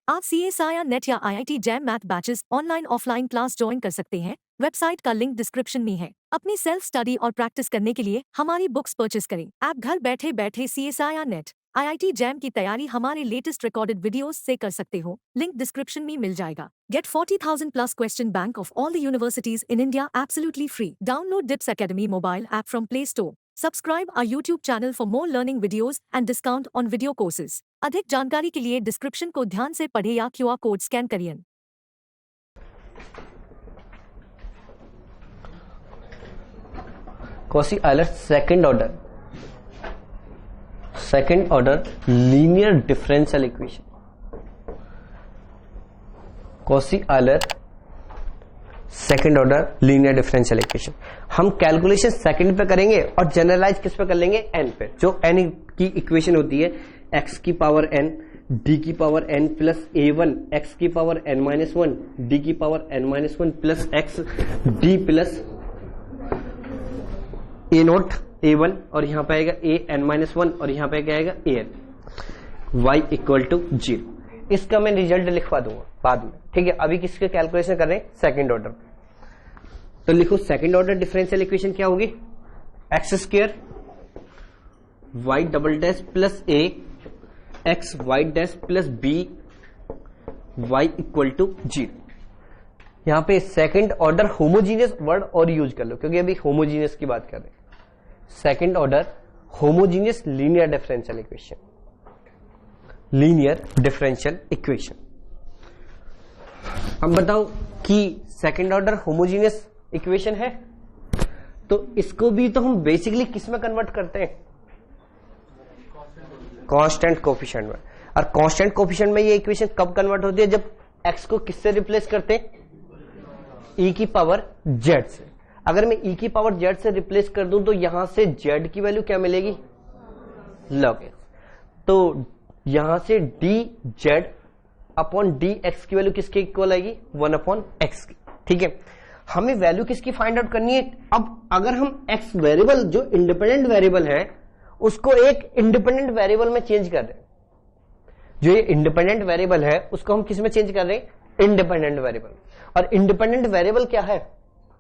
आप CSIR net या IIT jam math batches online offline class join कर सकते हैं। वेबसाइट का लिंक डिस्क्रिप्शन में है। अपनी सेल्फ स्टडी और प्रैक्टिस करने के लिए हमारी बुक्स परचेस करें। आप घर बैठे बैठे CSIR नेट IIT जैम की तैयारी हमारे लेटेस्ट रिकॉर्डेड वीडियोस से कर सकते हो। लिंक डिस्क्रिप्शन में मिल जाएगा। Get 40,000 plus question bank of all the universities in India absolutely free. Download DIPS Academy mobile app from Play Store. Subscribe our YouTube channel for more learning videos and discount on video courses. अधिक जानकारी के लिए description को ध्यान से पढ़ें या QR code scan करिए। Cauchy Euler second order linear differential equation. Cauchy Euler second order linear differential equation हम कैलकुलेशन सेकंड पे करेंगे और जनरलाइज किस पे कर लेंगे, एन पे। जो एन की इक्वेशन होती है एक्स की पावर एन डी की power n plus a1 x की power n minus one d की power n minus one plus x d plus a naught a1 और यहां पे आएगा a n माइनस वन और यहां पे क्या आएगा a n y equal to 0। इसका मैं रिजल्ट लिखवा दूंगा बाद में, ठीक है। अभी किसके कैलकुलेशन कर रहे हैं, सेकंड ऑर्डर। तो लिखो सेकंड ऑर्डर डिफरेंशियल इक्वेशन क्या होगी, x square y double dash plus a x y dash plus b y equal to 0। यहां पे सेकंड ऑर्डर होमोजीनियस वर्ड और यूज कर लो क्योंकि अभी होमोजीनियस की बात कर रहे हैं। Second order homogeneous linear differential equation, linear differential equation. अब बताओ कि सेकंड ऑर्डर होमोजीनियस इक्वेशन है तो इसको भी तो हम बेसिकली किस में कन्वर्ट करते हैं, कांस्टेंट कोफिशिएंट में। और कांस्टेंट कोफिशिएंट में ये इक्वेशन कब कन्वर्ट होती है, जब x को किससे रिप्लेस करते हैं, e की पावर z से। अगर मैं e की पावर z से रिप्लेस कर दूं तो यहां से z की वैल्यू क्या मिलेगी, log x। तो यहां से dz अपॉन dx की वैल्यू किसके इक्वल आएगी, 1 अपॉन x की, ठीक है। हमें वैल्यू किसकी फाइंड आउट करनी है। अब अगर हम x वेरिएबल जो इंडिपेंडेंट वेरिएबल है उसको एक इंडिपेंडेंट वेरिएबल में चेंज कर रहे हैं, जो ये इंडिपेंडेंट वेरिएबल है उसको हम किस में चेंज कर रहे हैं, इंडिपेंडेंट वेरिएबल। और इंडिपेंडेंट वेरिएबल क्या है,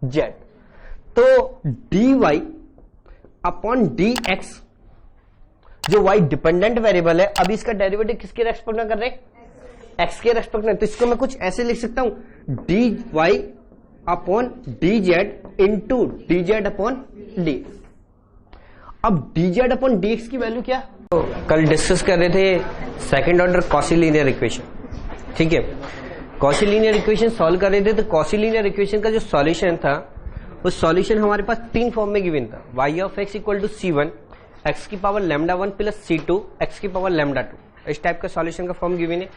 z। तो dy अपॉन dx, जो y डिपेंडेंट वेरिएबल है, अभी इसका डेरिवेटिव किसके रेस्पेक्ट में कर रहे हैं, x के रेस्पेक्ट में। तो इसको मैं कुछ ऐसे लिख सकता हूं, dy upon dz into dz upon dx। अब dz अपॉन dx की वैल्यू क्या, तो कल डिस्कस कर रहे थे second order Cauchy linear equation, ठीक है। कॉशी लीनियर इक्वेशन सॉल्व कर रहे थे तो कॉशी लीनियर इक्वेशन का जो सॉल्यूशन था उस सॉल्यूशन हमारे पास तीन फॉर्म में गिवन था, y of x equal to c1 x की power lambda 1 plus c2 x की पावर लैम्डा 2। इस टाइप का सॉल्यूशन का फॉर्म गिवन है।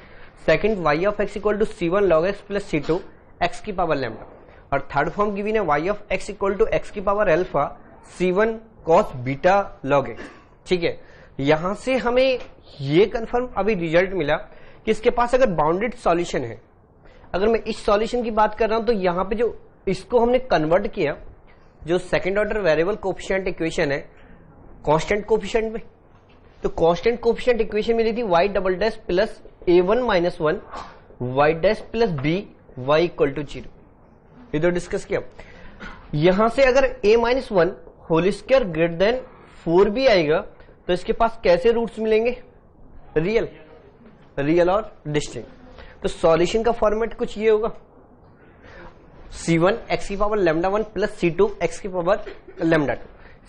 Second y of x equal to c1 log x plus c2 x की power lambda. और third form given है y of x equal to x की power alpha c1 cos beta log x, ठीक है। यहां से हमें ये कंफर्म अभी रिजल्ट मिला कि इसके पास अगर बाउंडेड सॉल्यूशन है। अगर मैं इस सॉल्यूशन की बात कर रहा हूं तो यहां पे जो इसको हमने कन्वर्ट किया, जो second order variable coefficient equation है कांस्टेंट कोफिशिएंट में, तो कांस्टेंट कोफिशिएंट इक्वेशन मिली थी y double dash plus a1 minus 1 y dash plus b y equal to 0। ये तो डिस्कस किया। यहां से अगर a minus 1 whole square greater than 4b आएगा तो इसके पास कैसे रूट्स मिलेंगे, रियल और डिस्टिंक्ट। तो सॉल्यूशन का फॉर्मेट कुछ ये होगा, c1 x की power lambda 1 plus c2 x की पावर लैम्डा 2।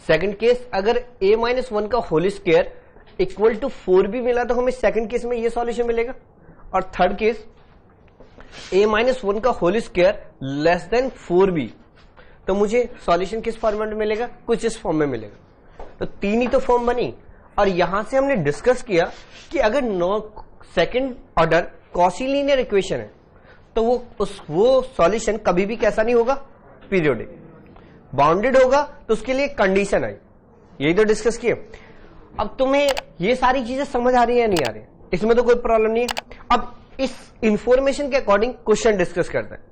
सेकंड केस अगर a माइनस 1 का whole square equal to 4b मिला तो हमें सेकंड केस में ये सॉल्यूशन मिलेगा। और थर्ड केस a माइनस 1 का whole square less than 4b, तो मुझे सॉल्यूशन किस फॉर्मेट में मिलेगा, कुछ इस फॉर्म में मिलेगा। तो तीन ही तो फॉर्म बनी। और यहां से हमने डिस्कस किया कि अगर second order Cauchy linear equation है तो वो सॉल्यूशन कभी भी कैसा नहीं होगा, पीरियोडिक। बाउंडेड होगा तो उसके लिए कंडीशन आई, यही तो डिस्कस किया। अब तुम्हें ये सारी चीजें समझ आ रही है या नहीं आ रही, इसमें तो कोई प्रॉब्लम नहीं है। अब इस इंफॉर्मेशन के अकॉर्डिंग क्वेश्चन डिस्कस करते हैं।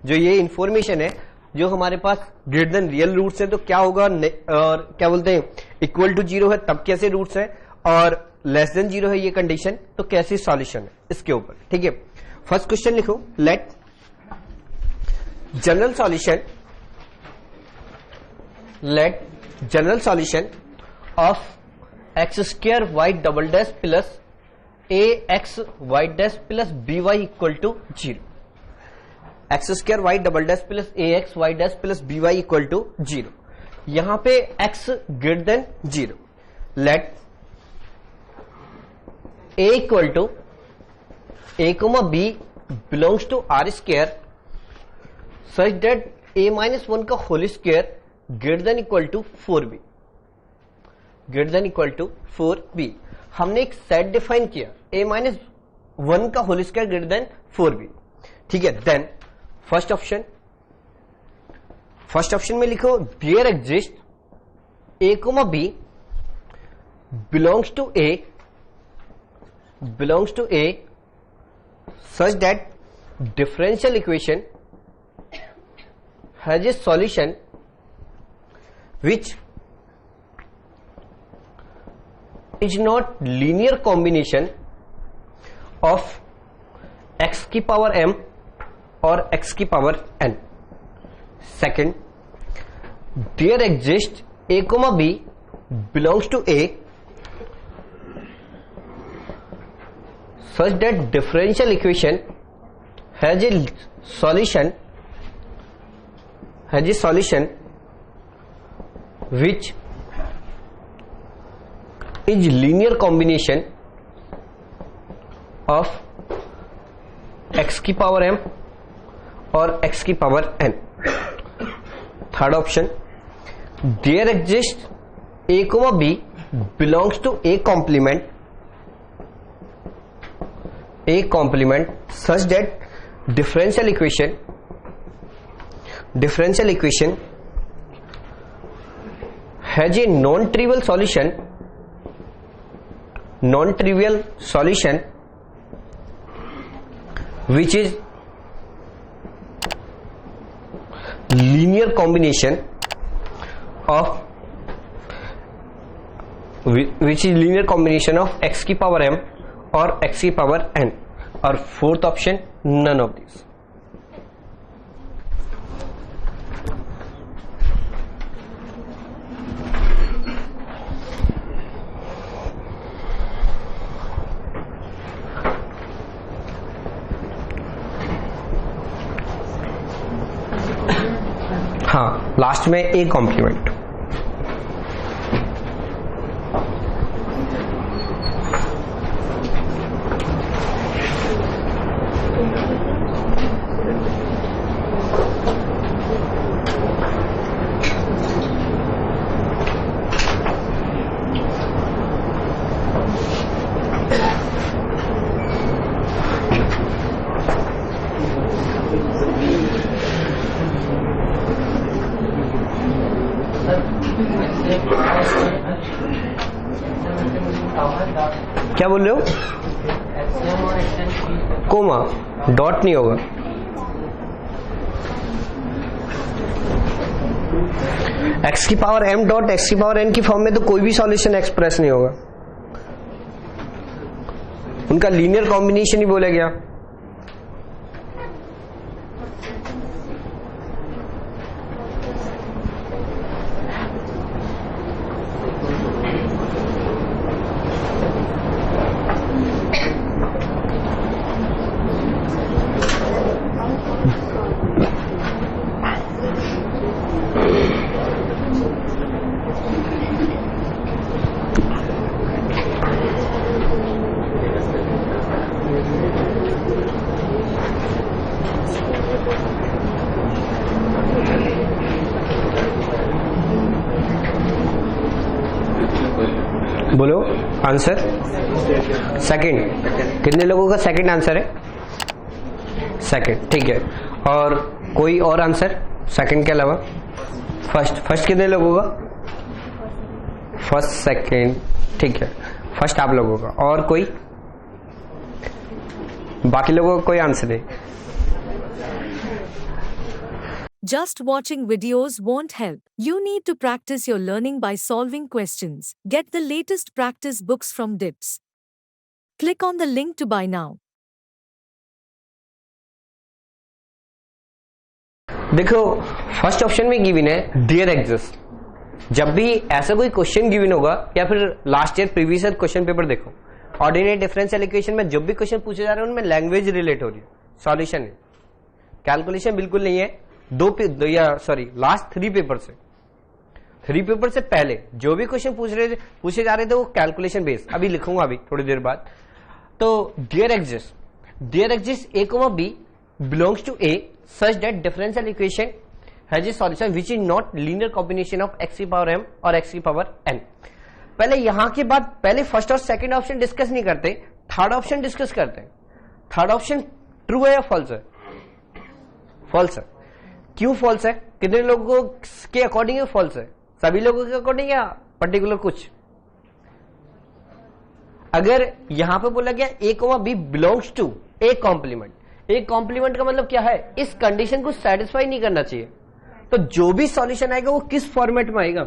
जो ये इंफॉर्मेशन है जो हमारे पास ग्रेटर देन रियल रूट्स है तो क्या होगा, और क्या बोलते हैं इक्वल टू 0 है तब कैसे रूट्स है, और लेस देन 0 है ये कंडीशन तो कैसे सॉल्यूशन है। इसके ऊपर, ठीक है। फर्स्ट क्वेश्चन लिखो, let general solution of x square y double dash plus a x y dash plus b y equal to 0। X square y double dash plus a x y dash plus b y equal to 0। यहां पे x greater than 0, let a equal to a comma b belongs to R square such that a minus 1 का whole square greater than equal to 4b, greater than equal to 4b। हमने एक set define किया, a minus 1 का whole square greater than 4b, ठीक है। Then first option में लिखो there exist a comma b belongs to a such that differential equation has a solution which is not linear combination of x की power m और x की power n। Second, there exist a comma b belongs to a such that differential equation has a solution which is linear combination of x की power m और x की power n। Third option, there exist a comma b belongs to a complement such that differential equation has a non-trivial solution which is linear combination of x की power m और x की power n। और fourth option, none of this. हाँ, लास्ट में a complement. क्या बोल रहे हो? कोमा, डॉट नहीं होगा। x की पावर m डॉट x की पावर n की फॉर्म में तो कोई भी सॉल्यूशन एक्सप्रेस नहीं होगा, उनका लीनियर कॉम्बिनेशन ही बोला गया। बोलो आंसर। सेकंड, कितने लोगों का सेकंड आंसर है? सेकंड, ठीक है। और कोई और आंसर सेकंड के अलावा? फर्स्ट कितने लोगों का? फर्स्ट, सेकंड, ठीक है। फर्स्ट आप लोगों का, और कोई? बाकी लोगों का कोई आंसर नहीं। Just watching videos won't help. You need to practice your learning by solving questions. Get the latest practice books from DIPS. Click on the link to buy now. देखो फर्स्ट ऑप्शन में given है dear exist. जब भी ऐसा कोई question given होगा या फिर last year previous year question paper देखो, ऑर्डिनरी डिफरेंशियल इक्वेशन में जब भी क्वेश्चन पूछे जा रहे हैं उनमें लैंग्वेज रिलेट हो रही है, सॉल्यूशन है, कैलकुलेशन बिल्कुल नहीं है। लास्ट 3 पेपर से, 3 पेपर से पहले जो भी क्वेश्चन पूछे जा रहे थे वो कैलकुलेशन बेस्ड। अभी लिखूंगा अभी थोड़ी देर बाद। तो there exist a comma b belongs to a such that differential equation has a solution which is not linear combination of x की पावर m और x की पावर n। पहले यहां के बाद पहले फर्स्ट और सेकंड ऑप्शन डिस्कस नहीं करते, थर्ड ऑप्शन डिस्कस करते हैं। थर्ड ऑप्शन ट्रू है या फॉल्स है? फॉल्स है। क्यों फॉल्स है? कितने लोगों के अकॉर्डिंग फॉल्स है? सभी लोगों के अकॉर्डिंग या पर्टिकुलर कुछ? अगर यहां पे बोला गया a comma b belongs to a complement, एक कॉम्प्लीमेंट का मतलब क्या है? इस कंडीशन को सेटिस्फाई नहीं करना चाहिए। तो जो भी सॉल्यूशन आएगा वो किस फॉर्मेट में आएगा?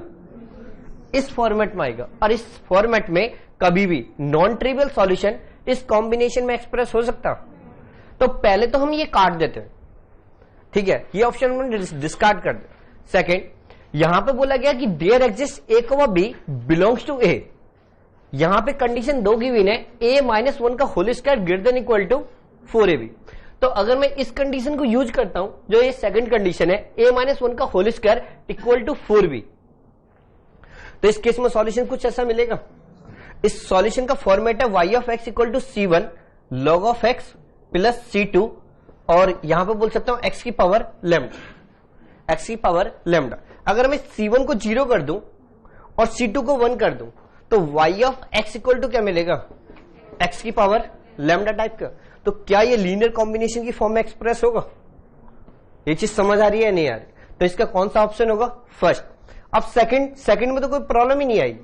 इस फॉर्मेट में आएगा। और इस फॉर्मेट में कभी भी नॉन ट्रिवियल सॉल्यूशन इस कॉम्बिनेशन में एक्सप्रेस हो सकता। तो पहले तो हम ये काट देते हैं, ठीक है, ये ऑप्शन में डिस्कार्ड कर दे। सेकेंड, यहां पे बोला गया कि there exist a comma b belongs to a। यहां पे कंडीशन 2 गिवन है, a - 1 का whole square greater than equal to 4ab। तो अगर मैं इस कंडीशन को यूज करता हूं, जो ये सेकंड कंडीशन है, a - 1 का whole square equal to 4b, तो इस केस में सॉल्यूशन कुछ ऐसा मिलेगा। इस सॉल्यूशन का फॉर्मेट है y of x equal to c1 log of x plus c2, और यहां पे बोल सकता हूं x की पावर लैम्डा। अगर मैं c1 को 0 कर दूं और c2 को 1 कर दूं तो y of x equal to क्या मिलेगा? x की पावर लैम्डा टाइप का। तो क्या ये लीनियर कॉम्बिनेशन की फॉर्म में एक्सप्रेस होगा? ये चीज समझ आ रही है नहीं आ रही? तो इसका कौन सा ऑप्शन होगा? फर्स्ट। अब सेकंड में तो कोई प्रॉब्लम ही नहीं आएगी।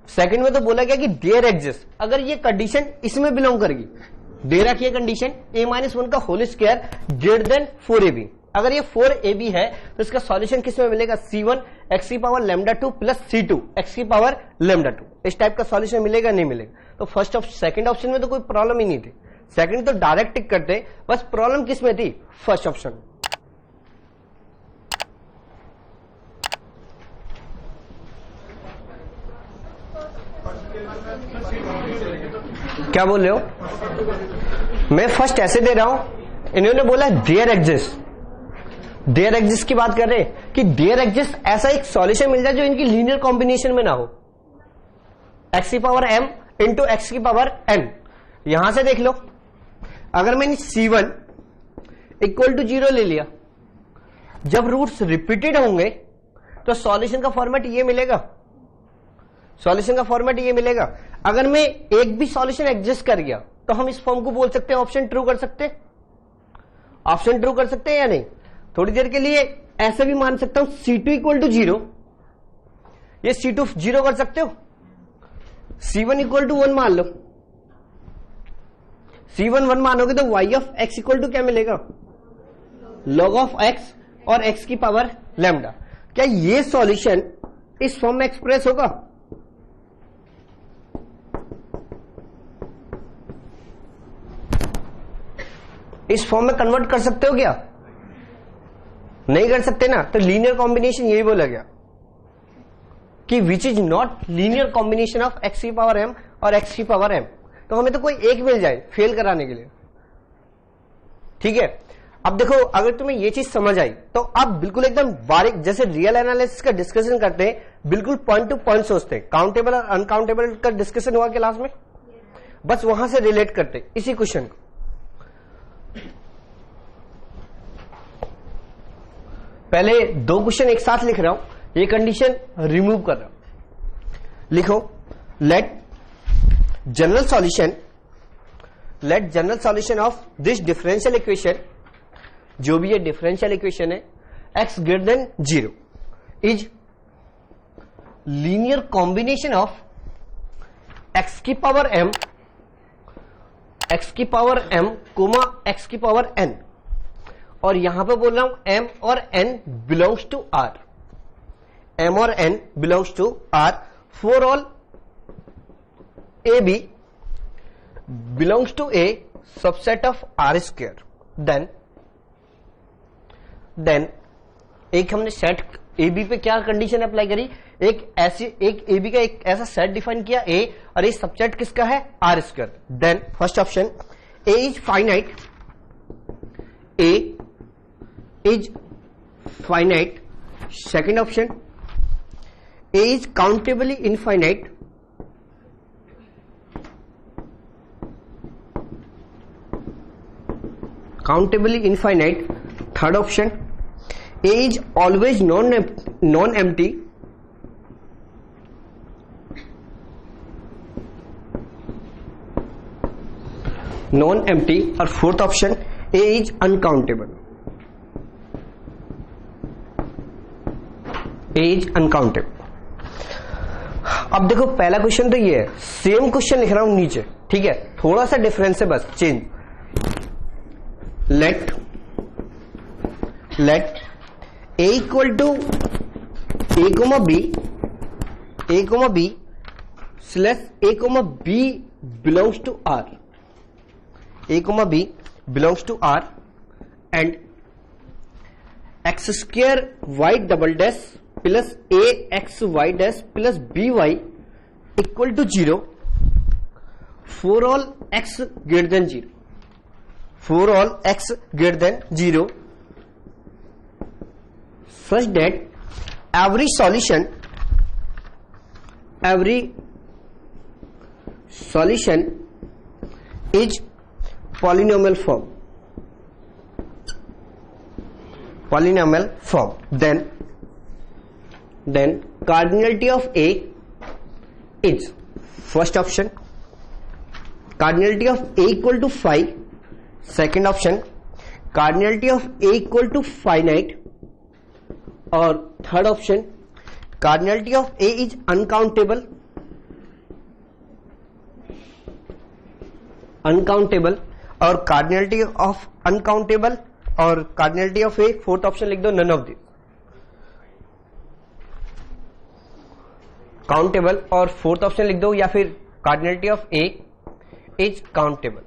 सेकंड में तो बोला गया कि डियर एग्जिस्ट, अगर ये कंडीशन इसमें बिलोंग करेगी, दे रखी है कंडीशन a - 1 का whole square greater then 4ab। अगर ये 4ab है तो इसका सॉल्यूशन किस में मिलेगा? c1 x की power lambda 2 plus c2 x की पावर लैम्डा 2। इस टाइप का सॉल्यूशन मिलेगा नहीं मिलेगा? तो फर्स्ट सेकंड ऑप्शन में तो कोई प्रॉब्लम ही नहीं थी, सेकंड तो डायरेक्ट टिक करते, बस प्रॉब्लम किस में थी? फर्स्ट ऑप्शन में। क्या बोल रहे हो? मैं फर्स्ट ऐसे दे रहा हूं, इन्होंने बोला डियर एग्जिस्ट की बात कर रहे हैं कि डियर एग्जिस्ट ऐसा एक सॉल्यूशन मिल जाए जो इनकी लीनियर कॉम्बिनेशन में ना हो, x की पावर m इंटू x की पावर n। यहां से देख लो, अगर मैंने c1 इक्वल टू 0 ले लिया, जब रूट्स रिपीटेड होंगे तो सॉल्यूशन का फॉर्मेट ये मिलेगा। अगर मैं एक भी सॉल्यूशन एग्जिस्ट कर गया तो हम इस फॉर्म को बोल सकते हैं ऑप्शन ट्रू कर सकते हैं या नहीं? थोड़ी देर के लिए ऐसे भी मान सकता हूं c2 इक्वल टू 0, ये c2 0 कर सकते हो, c1 इक्वल टू 1 मान लो। c1 1 मानोगे तो y of x equal to क्या मिलेगा? log ऑफ x और x की पावर लैम्डा। क्या ये सॉल्यूशन इस फॉर्म में एक्सप्रेस होगा? इस फॉर्म में कन्वर्ट कर सकते हो क्या? नहीं कर सकते ना। तो लीनियर कॉम्बिनेशन यही बोला गया कि which is not linear combination of x की पावर m और x की पावर m। तो हमें तो कोई एक मिल जाए फेल कराने के लिए, ठीक है। अब देखो, अगर तुम्हें ये चीज समझ आई तो आप बिल्कुल एकदम बारीक, जैसे रियल एनालिसिस का डिस्कशन करते हैं, बिल्कुल पॉइंट टू पॉइंट सोचते हैं। काउंटेबल और अनकाउंटेबल का डिस्कशन हुआ क्लास में, बस वहां से रिलेट करते इसी क्वेश्चन को। पहले 2 क्वेश्चन एक साथ लिख रहा हूं, ये कंडीशन रिमूव कर रहा हूं। लिखो, let general solution of this differential equation, जो भी ये डिफरेंशियल इक्वेशन है, x greater than 0 is linear combination of x की पावर m कोमा x की पावर n, और यहां पे बोल रहा हूं m और n belongs to r for all ab belongs to a subset of r square. Then एक हमने सेट ए बी पे क्या कंडीशन अप्लाई करी, एक ए बी का एक ऐसा सेट डिफाइन किया ए, और ये सबसेट किसका है, R square. Then first option A is finite, A is finite. Second option A is countably infinite, countably infinite. Third option A is always non empty, non empty. और fourth option A is uncountable, A is uncountable. अब देखो पहला question तो ये है, same question लिख रहा हूं नीचे, ठीक है, थोड़ा सा डिफरेंस है बस, change. Let a equal to a comma b, a comma b slash a comma b belongs to R, a comma b belongs to R and x square y double dash plus a x y dash plus b y equal to 0 for all x greater than 0, for all x greater than 0 such that every solution is polynomial form, then cardinality of A is, first option cardinality of A equal to phi, second option cardinality of A equal to finite, और third option cardinality of A is uncountable, और cardinality of uncountable और cardinality of A, fourth option लिख दो none of this, countable और fourth option लिख दो, या फिर cardinality of A is countable.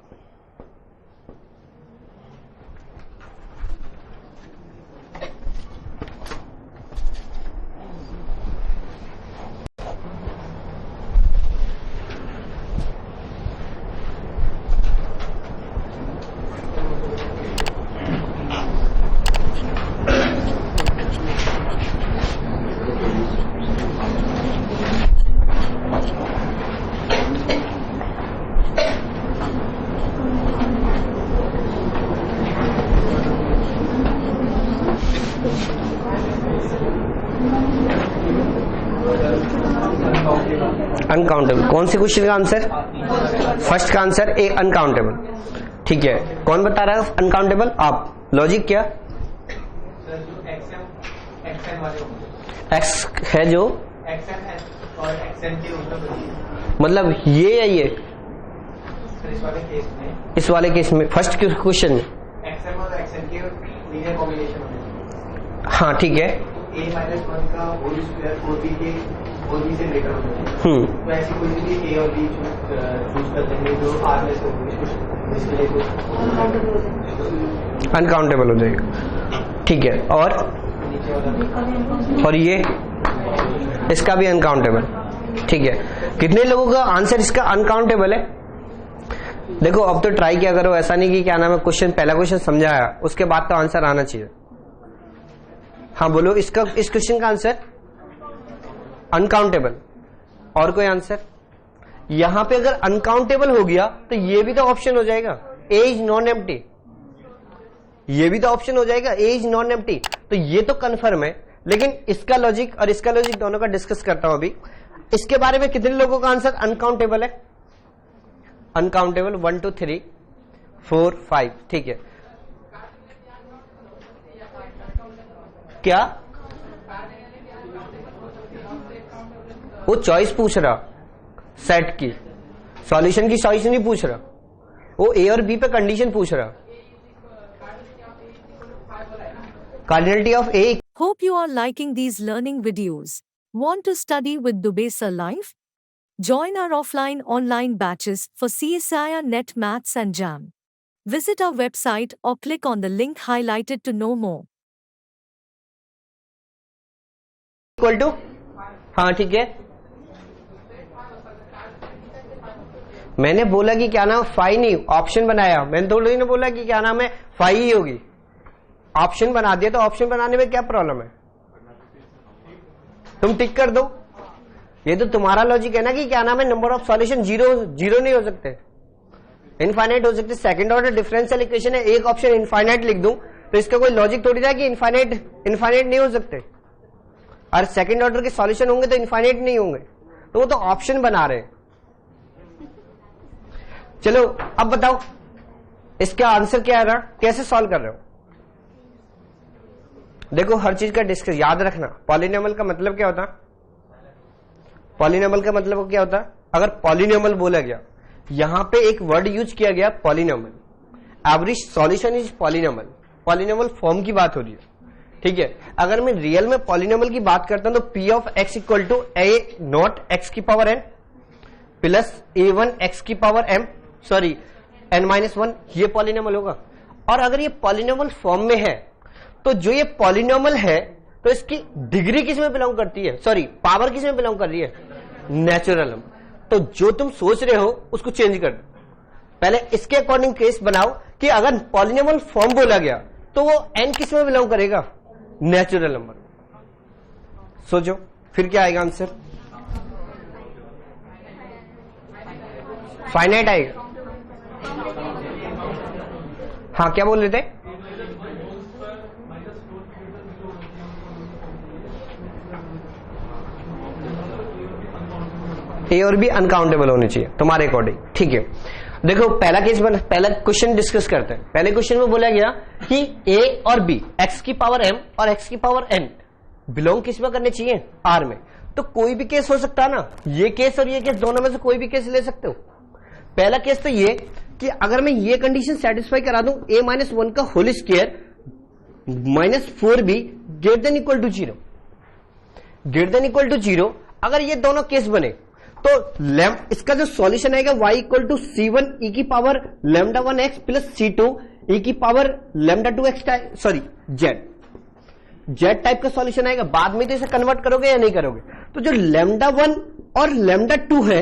Uncountable, कौन से क्वेश्चन का आंसर, फर्स्ट का आंसर ए अनकाउंटेबल। ठीक है, कौन बता रहा है अनकाउंटेबल, आप, लॉजिक क्या, एक्स है जो मतलब ये है, ये इस वाले केस में फर्स्ट क्वेश्चन में हाँ ठीक है, a माइनस 1 का होल स्क्वायर 4b के और b से ग्रेटर होता है, तो ऐसी कोई भी a और b चूज कर देंगे जो r में से इसके लिए अनकाउंटेबल हो जाएगा। ठीक है, और ये इसका भी अनकाउंटेबल। ठीक है, कितने लोगों का आंसर इसका अनकाउंटेबल है? देखो अब तो ट्राई किया करो, ऐसा नहीं कि क्या नाम है क्वेश्चन, पहला क्वेश्चन समझाया उसके बाद तो आंसर आना चाहिए। हाँ बोलो, इसका इस क्वेश्चन का आंसर अनकाउंटेबल। और कोई आंसर? यहां पे अगर अनकाउंटेबल हो गया तो ये भी तो ऑप्शन हो जाएगा, ए इज नॉन एम्प्टी, ये भी तो ऑप्शन हो जाएगा, ए इज नॉन एम्प्टी। तो ये तो कंफर्म है, लेकिन इसका लॉजिक और इसका लॉजिक दोनों का डिस्कस करता हूं अभी। इसके बारे में कितने लोगों का आंसर अनकाउंटेबल है? अनकाउंटेबल 1 2 3 4 5। ठीक है, क्या वो चॉइस पूछ रहा, सेट की सॉल्यूशन की चॉइस नहीं पूछ रहा, वो ए और बी पे कंडीशन पूछ रहा। Cardinality of A. Hope you are liking these learning videos. Want to study with Dubey Sir Live? Join our offline online batches for CSIR NET Maths and JAM. Visit our website or click on the link highlighted to know more. Equal to, हाँ ठीक है, मैंने बोला कि क्या नाम five नहीं, option बनाया, मैंने थोड़ी ना बोला कि क्या नाम है फाइव ही होगी, ऑप्शन बना दिया, तो ऑप्शन बनाने में क्या प्रॉब्लम है, तुम टिक कर दो। ये तो तुम्हारा लॉजिक है ना कि क्या नाम है नंबर ऑफ सॉल्यूशन जीरो नहीं हो सकते, इनफाइनाइट हो सकते। सेकंड ऑर्डर डिफरेंशियल इक्वेशन है, एक ऑप्शन इनफाइनाइट लिख दूं तो इसका कोई लॉजिक थोड़ी था कि इनफाइनाइट नहीं हो सकते, और सेकंड ऑर्डर के सॉल्यूशन होंगे तो इनफाइनाइट नहीं होंगे, तो वो तो ऑप्शन बना रहे हैं। चलो अब बताओ इसका आंसर क्या है ना, कैसे सॉल्व कर रहे हो। देखो हर चीज का डिस्कस याद रखना, पॉलिनोमियल का मतलब क्या होता, पॉलिनोमियल का मतलब क्या होता, अगर पॉलिनोमियल बोला गया, यहां पे एक वर्ड यूज किया गया polynomial, average solution is polynomial, polynomial form की बात हो रही है, ठीक है। अगर मैं रियल में पॉलिनोमियल की बात करता हूं तो p of x equal to a naught x की power n plus a one x की power m, sorry n minus one, ये पॉलिनोमियल होगा। और अगर ये पॉलिनोमियल फॉर्म में है तो जो ये पॉलिनोमियल है तो इसकी डिग्री किस में बिलोंग करती है, सॉरी पावर किस में बिलोंग कर रही है, नेचुरल नंबर। तो जो तुम सोच रहे हो उसको चेंज कर दो, पहले इसके अकॉर्डिंग केस बनाओ कि अगर पॉलिनोमियल फॉर्म बोला गया तो वो एन किस में बिलोंग करेगा, नेचुरल नंबर। सोचो फिर क्या आएगा आंसर, फाइनाइट आएगा। हाँ क्या बोल रहे थे, ए और बी अनकाउंटेबल होनी चाहिए तुम्हारे अकॉर्डिंग, ठीक है। देखो पहला केस पहला क्वेश्चन डिस्कस करते हैं। पहले क्वेश्चन में बोला गया कि ए और बी एक्स की पावर एम और एक्स की पावर एन बिलोंग किस में करने चाहिए, आर में। तो कोई भी केस हो सकता है ना, ये केस और ये केस दोनों में से कोई भी केस ले सकते हो। पहला केस तो ये कि अगर मैं ये कंडीशन सेटिस्फाई करा दूं ए माइनस वन का whole square minus four b greater than equal to zero, greater than equal to zero, अगर ये दोनों केस बने तो इसका जो सॉल्यूशन आएगा y equal to c one e की power lambda one x plus c two e की power lambda two x, sorry z type का सॉल्यूशन आएगा। बाद में तो इसे कन्वर्ट करोगे या नहीं करोगे। तो जो लैम्डा वन और लैम्डा टू है,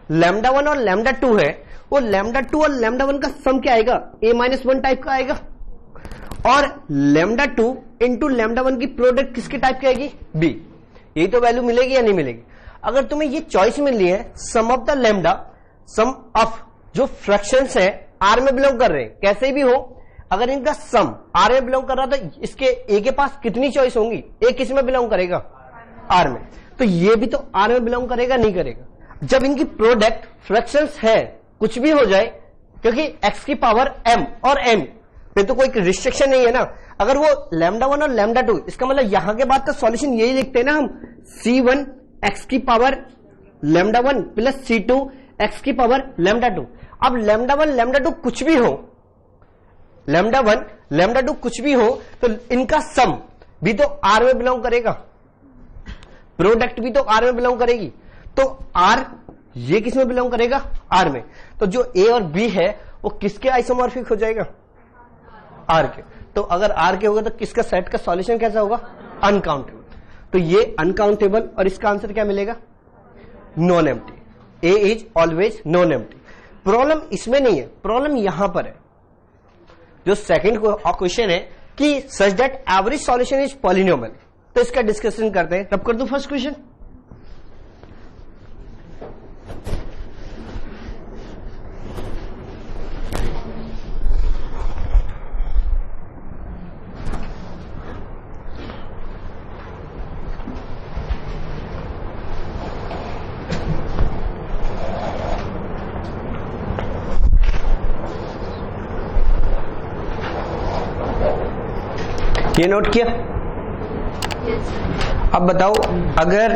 लैम्डा वन और लैम्डा टू है, वो लैम्डा टू और लैम्डा वन का सम क्या आएगा, ए माइनस वन टाइप का आएगा। और lambda two into lambda one की प्रोडक्ट किसके टाइप की आएगी, बी। यही तो वैल्यू मिलेगी या नहीं मिलेगी। अगर तुम्हें ये चॉइस मिल रही है sum of the lambda, sum of जो फ्रैक्शंस है आर में बिलोंग कर रहे हैं, कैसे भी हो, अगर इनका सम आर में बिलोंग कर रहा तो इसके ए के पास कितनी चॉइस होंगी, ए किस में बिलोंग करेगा, आर में। तो ये भी तो आर में बिलोंग करेगा, नहीं करेगा। जब इनकी प्रोडक्ट फ्रैक्शंस है, कुछ भी हो जाए, क्योंकि एक्स की पावर एम और एन पे तो कोई रिस्ट्रिक्शन नहीं है ना। अगर वो लैम्डा वन और लैम्डा टू, इसका मतलब यहां के बाद का सॉल्यूशन यही लिखते हैं ना हम, सी वन एक्स की power lambda one plus c two x की पावर लैम्डा टू। अब लैम्डा वन लैम्डा टू कुछ भी हो, लैम्डा वन लैम्डा टू कुछ भी हो, तो इनका सम भी तो आर में बिलोंग करेगा, प्रोडक्ट भी तो आर में बिलोंग करेगी। तो आर ये किस में बिलोंग करेगा, आर में। तो जो ए और बी है वो किसके आइसोमॉर्फिक हो जाएगा, आर के। तो अगर आर के होगा तो किसका सेट का सॉल्यूशन कैसा होगा, अनकाउंटेबल। तो ये अनकाउंटेबल, और इसका आंसर क्या मिलेगा, non empty. A is always non empty. Problem इसमें नहीं है, प्रॉब्लम यहां पर है। जो सेकंड क्वेश्चन है कि such that average solution is polynomial, तो इसका डिस्कशन करते हैं। तब कर दूं फर्स्ट क्वेश्चन। ये नोट किया। अब बताओ अगर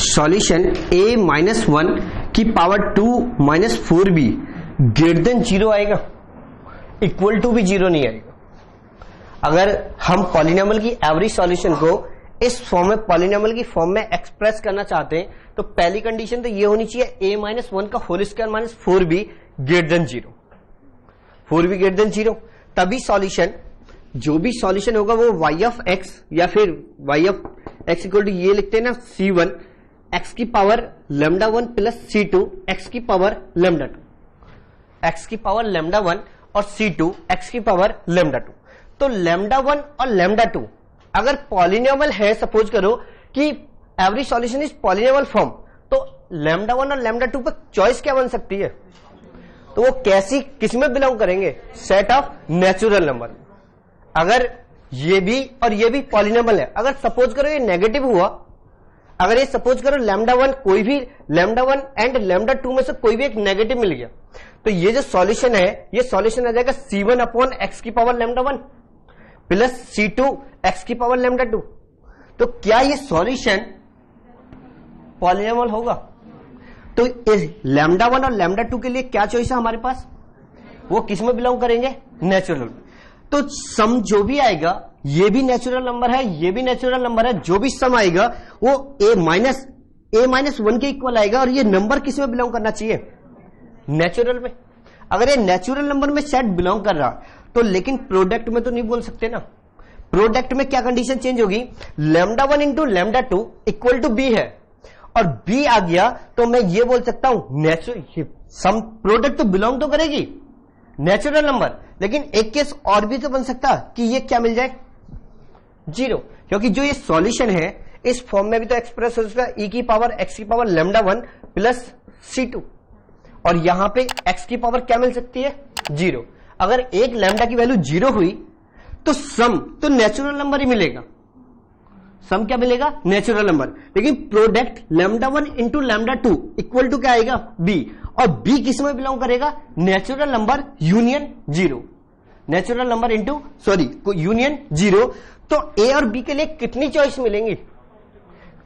सॉल्यूशन a माइनस वन की power two minus four b greater than zero आएगा, इक्वल टू भी जीरो नहीं आएगा। अगर हम पॉलिनोमियल की एवरेज सॉल्यूशन को इस फॉर्म में, पॉलिनोमियल की फॉर्म में एक्सप्रेस करना चाहते हैं, तो पहली कंडीशन तो ये होनी चाहिए a माइनस वन का whole square minus four b greater than zero, four b greater than zero. तभी सॉल्यूशन, जो भी सॉल्यूशन होगा वो y ऑफ x या फिर y of x equal to ये लिखते हैं ना C1 x की power lambda 1 plus C2 x की पावर लैम्डा 2, x की पावर लैम्डा 1 और C2 x की पावर लैम्डा 2। तो लैम्डा 1 और लैम्डा 2 अगर पॉलिनोमियल है, सपोज करो कि every solution is polynomial form, तो लैम्डा 1 और लैम्डा 2 पर चॉइस क्या बन सकती है? तो वो कैसी किसमें बिलोंग करेंगे? Set of natural number. अगर ये भी और ये भी पॉलिनोमियल है, अगर सपोज करो ये नेगेटिव हुआ, अगर ये सपोज करो लैम्डा 1 कोई भी लैम्डा 1 एंड लैम्डा 2 में से कोई भी एक नेगेटिव मिल गया, तो ये जो सॉल्यूशन है ये सॉल्यूशन आ जाएगा C1 अपॉन एक्स की power lambda 1 plus C2 x की पावर लैम्डा 2। तो क्या ये सॉल्यूशन पॉलिनोमियल होगा? तो इस लैम्डा 1 और लैम्डा 2 के लिए क्या चॉइस है हमारे पास? वो किस में बिलोंग करेंगे? नेचुरल। तो सम जो भी आएगा, ये भी नेचुरल नंबर है, ये भी नेचुरल नंबर है, जो भी सम आएगा वो a माइनस 1 के इक्वल आएगा। और ये नंबर किस में बिलोंग करना चाहिए? नेचुरल में। अगर ये नेचुरल नंबर में सेट बिलोंग कर रहा तो, लेकिन प्रोडक्ट में तो नहीं बोल सकते ना। प्रोडक्ट में क्या कंडीशन चेंज होगी? Lambda 1 into lambda 2 equal to b है, और बी आ गया तो मैं ये बोल सकता हूं नेचुरल सम प्रोडक्ट तो बिलोंग तो करेगी नेचुरल नंबर, लेकिन एक केस और भी तो बन सकता कि ये क्या मिल जाए? 0, क्योंकि जो ये सॉल्यूशन है इस फॉर्म में भी तो एक्सप्रेस हो सकता है e की पावर x की पावर लैम्डा 1 प्लस C2, और यहां पे x की पावर क्या मिल सकती है? 0। अगर एक लैम्डा की वैल्यू 0 हुई तो सम तो नेचुरल नंबर ही मिलेगा। सम क्या मिलेगा? Natural number. लेकिन product lambda 1 into lambda 2 equal to क्या आएगा? b, और b किस में बिलोंग करेगा? Natural number union 0। Natural number into union 0। तो a और b के लिए कितनी चॉइस मिलेंगी?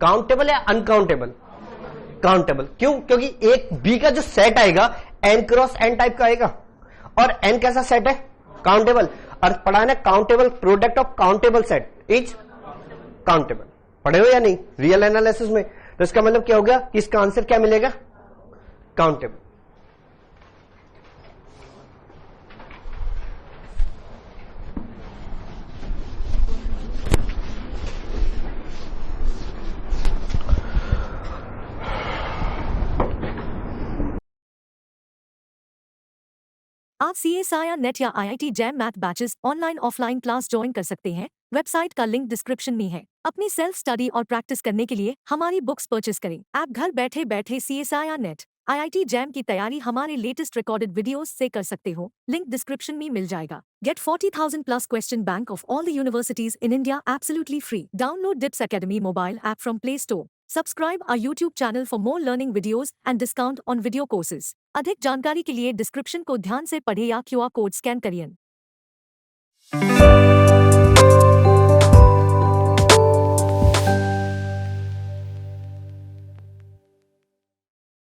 काउंटेबल या अनकाउंटेबल? काउंटेबल। क्यों? क्योंकि एक b का जो सेट आएगा n क्रॉस n टाइप का आएगा, और n कैसा सेट है? काउंटेबल। और पढ़ा है countable, product of countable set is countable. पढ़े हो या नहीं रियल एनालिसिस में? तो इसका मतलब क्या हो गया कि इसका आंसर क्या मिलेगा? काउंटेबल। आप CSIR नेट या IIT jam math batches online offline class join कर सकते हैं। वेबसाइट का लिंक डिस्क्रिप्शन में है। अपनी सेल्फ स्टडी और प्रैक्टिस करने के लिए हमारी बुक्स परचेस करें। आप घर बैठे बैठे CSIR नेट IIT जैम की तैयारी हमारे लेटेस्ट रिकॉर्डेड वीडियोस से कर सकते हो। लिंक डिस्क्रिप्शन में मिल जाएगा। Get 40,000 plus question bank of all the universities in India absolutely free. Download DIPS Academy mobile app from Play Store. Subscribe our YouTube channel for more learning videos and discount on video courses. अधिक जानकारी के लिए description को ध्यान से पढ़ें या QR code scan करिए।